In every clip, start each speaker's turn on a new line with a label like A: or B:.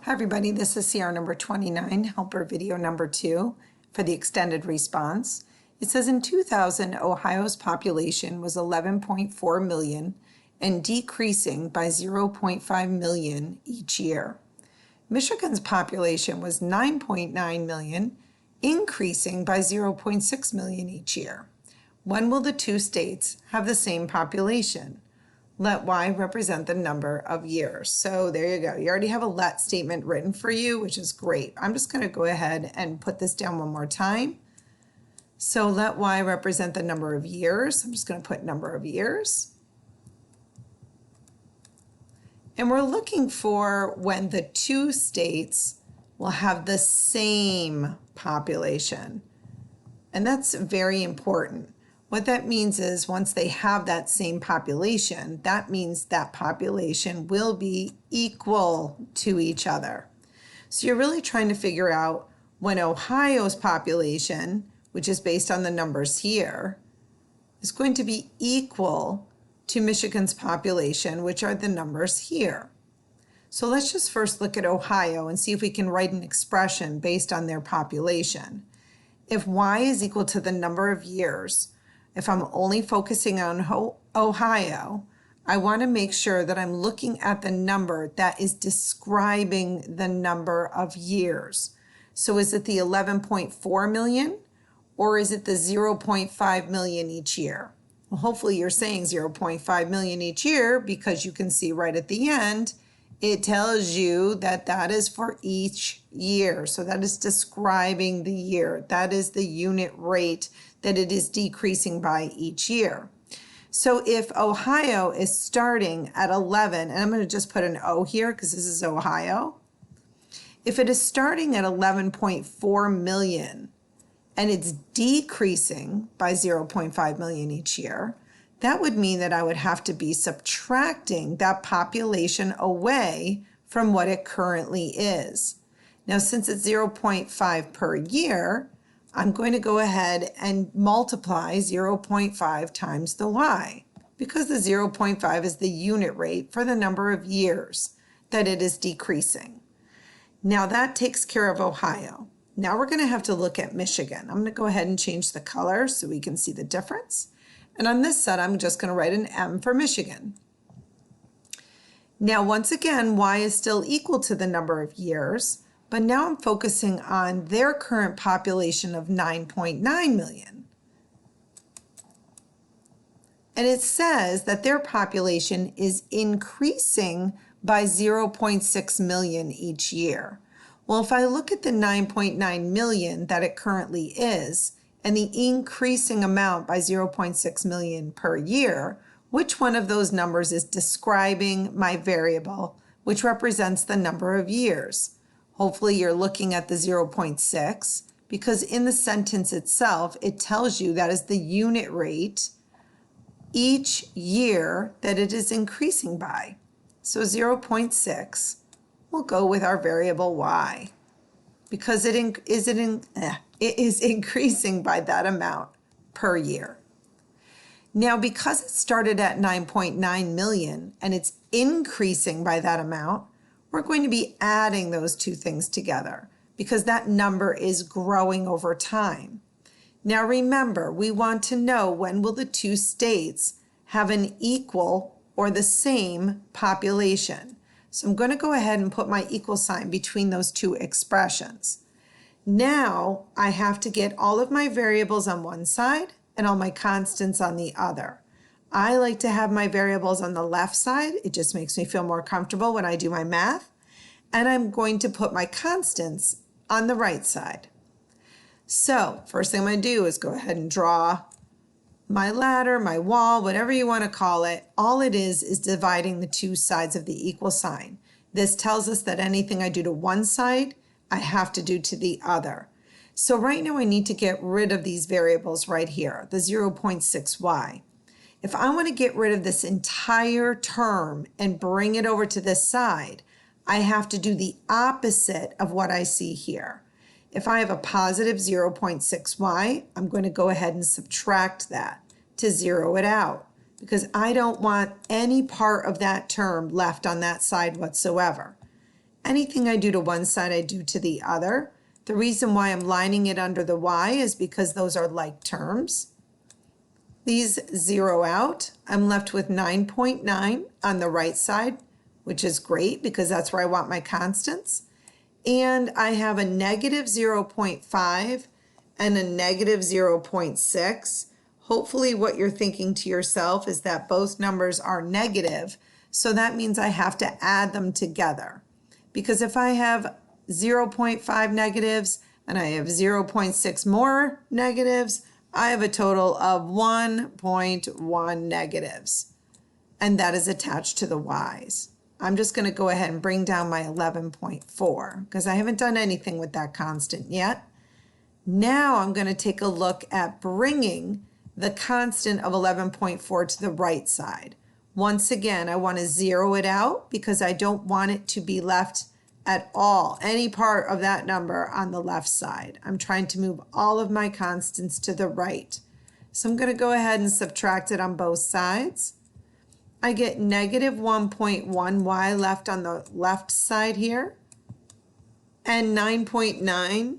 A: Hi everybody, this is CR number 29, helper video number 2 for the extended response. It says in 2000, Ohio's population was 11.4 million and decreasing by 0.5 million each year. Michigan's population was 9.9 million, increasing by 0.6 million each year. When will the two states have the same population? Let Y represent the number of years. So there you go. You already have a let statement written for you, which is great. I'm just going to go ahead and put this down one more time. So let Y represent the number of years. I'm just going to put number of years. And we're looking for when the two states will have the same population. And that's very important. What that means is once they have that same population, that means that population will be equal to each other. So you're really trying to figure out when Ohio's population, which is based on the numbers here, is going to be equal to Michigan's population, which are the numbers here. So let's just first look at Ohio and see if we can write an expression based on their population. If Y is equal to the number of years, if I'm only focusing on Ohio, I want to make sure that I'm looking at the number that is describing the number of years. So is it the 11.4 million or is it the 0.5 million each year? Well, hopefully you're saying 0.5 million each year because you can see right at the end, it tells you that that is for each year. So that is describing the year. That is the unit rate that it is decreasing by each year. So if Ohio is starting at 11, and I'm going to just put an O here because this is Ohio. If it is starting at 11.4 million and it's decreasing by 0.5 million each year, that would mean that I would have to be subtracting that population away from what it currently is. Now, since it's 0.5 per year, I'm going to go ahead and multiply 0.5 times the Y because the 0.5 is the unit rate for the number of years that it is decreasing. Now that takes care of Ohio. Now we're going to have to look at Michigan. I'm going to go ahead and change the color so we can see the difference. And on this set, I'm just going to write an M for Michigan. Now, once again, Y is still equal to the number of years, but now I'm focusing on their current population of 9.9 million. And it says that their population is increasing by 0.6 million each year. Well, if I look at the 9.9 million that it currently is, and the increasing amount by 0.6 million per year, which one of those numbers is describing my variable, which represents the number of years? Hopefully you're looking at the 0.6 because in the sentence itself, it tells you that is the unit rate each year that it is increasing by. So 0.6 will go with our variable Y because it is increasing by that amount per year. Now, because it started at 9.9 million and it's increasing by that amount, we're going to be adding those two things together because that number is growing over time. Now remember, we want to know when will the two states have an equal or the same population. So I'm going to go ahead and put my equal sign between those two expressions. Now I have to get all of my variables on one side and all my constants on the other. I like to have my variables on the left side. It just makes me feel more comfortable when I do my math. And I'm going to put my constants on the right side. So first thing I'm going to do is go ahead and draw my ladder, my wall, whatever you want to call it. All it is dividing the two sides of the equal sign. This tells us that anything I do to one side, I have to do to the other. So right now I need to get rid of these variables right here, the 0.6y. If I want to get rid of this entire term and bring it over to this side, I have to do the opposite of what I see here. If I have a positive 0.6y, I'm going to go ahead and subtract that to zero it out because I don't want any part of that term left on that side whatsoever. Anything I do to one side, I do to the other. The reason why I'm lining it under the y is because those are like terms. These zero out. I'm left with 9.9 on the right side, which is great because that's where I want my constants. And I have a negative 0.5 and a negative 0.6. Hopefully what you're thinking to yourself is that both numbers are negative, so that means I have to add them together. Because if I have 0.5 negatives and I have 0.6 more negatives, I have a total of 1.1 negatives. And that is attached to the y's. I'm just going to go ahead and bring down my 11.4 because I haven't done anything with that constant yet. Now I'm going to take a look at bringing the constant of 11.4 to the right side. Once again, I want to zero it out because I don't want it to be left at all, any part of that number on the left side. I'm trying to move all of my constants to the right. So I'm going to go ahead and subtract it on both sides. I get negative 1.1y left on the left side here, and 9.9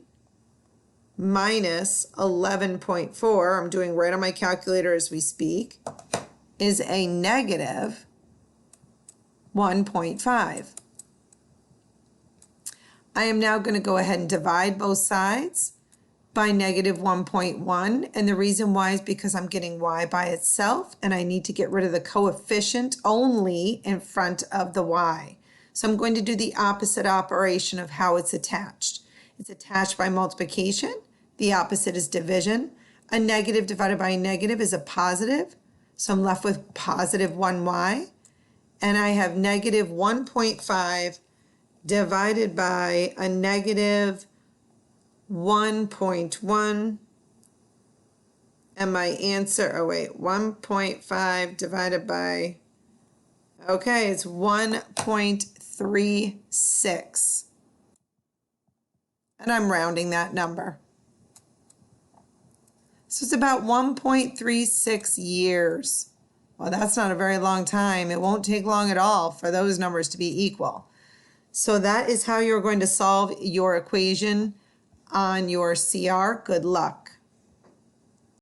A: minus 11.4, I'm doing right on my calculator as we speak, is a negative 1.5. I am now going to go ahead and divide both sides by negative 1.1, and the reason why is because I'm getting y by itself and I need to get rid of the coefficient only in front of the y. So I'm going to do the opposite operation of how it's attached. It's attached by multiplication. The opposite is division. A negative divided by a negative is a positive, so I'm left with positive 1y, and I have negative 1.5 divided by a negative 1.1, and my answer, 1.5 divided by, it's 1.36. And I'm rounding that number. So it's about 1.36 years. Well, that's not a very long time. It won't take long at all for those numbers to be equal. So that is how you're going to solve your equation on your CR. Good luck.